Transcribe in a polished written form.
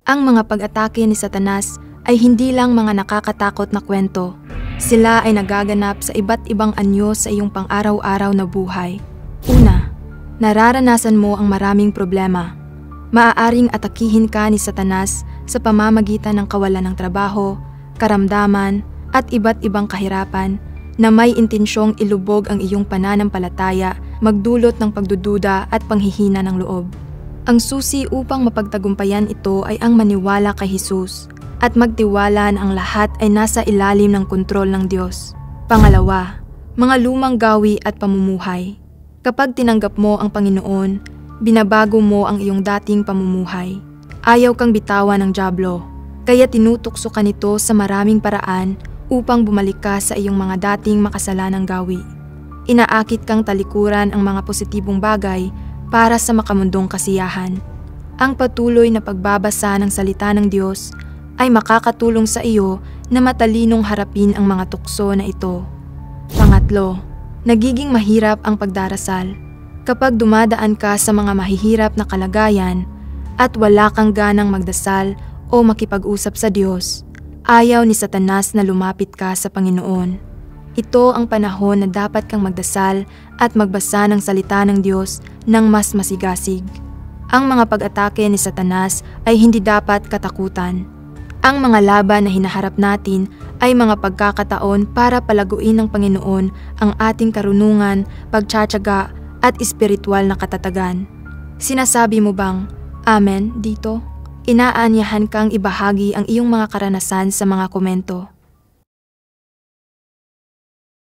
Ang mga pag-atake ni Satanas ay hindi lang mga nakakatakot na kwento. Sila ay nagaganap sa iba't ibang anyo sa iyong pang-araw-araw na buhay. Una, nararanasan mo ang maraming problema. Maaaring atakihin ka ni Satanas sa pamamagitan ng kawalan ng trabaho, karamdaman, at iba't ibang kahirapan na may intensyong ilubog ang iyong pananampalataya, magdulot ng pagdududa at panghihina ng loob. Ang susi upang mapagtagumpayan ito ay ang maniwala kay Jesus at magtiwala na ang lahat ay nasa ilalim ng kontrol ng Diyos. Pangalawa, mga lumang gawi at pamumuhay. Kapag tinanggap mo ang Panginoon, binabago mo ang iyong dating pamumuhay. Ayaw kang bitawan ng dyablo, kaya tinutukso ka nito sa maraming paraan upang bumalik ka sa iyong mga dating makasalanang gawi. Inaakit kang talikuran ang mga positibong bagay para sa makamundong kasiyahan. Ang patuloy na pagbabasa ng salita ng Diyos ay makakatulong sa iyo na matalinong harapin ang mga tukso na ito. Pangatlo, nagiging mahirap ang pagdarasal. Kapag dumadaan ka sa mga mahihirap na kalagayan at wala kang ganang magdasal o makipag-usap sa Diyos, ayaw ni Satanas na lumapit ka sa Panginoon. Ito ang panahon na dapat kang magdasal at magbasa ng salita ng Diyos ng mas masigasig. Ang mga pag-atake ni Satanas ay hindi dapat katakutan. Ang mga laban na hinaharap natin ay mga pagkakataon para palaguin ng Panginoon ang ating karunungan, pagtsatsaga at espiritual na katatagan. Sinasabi mo bang, Amen, dito? Inaanyahan kang ibahagi ang iyong mga karanasan sa mga komento.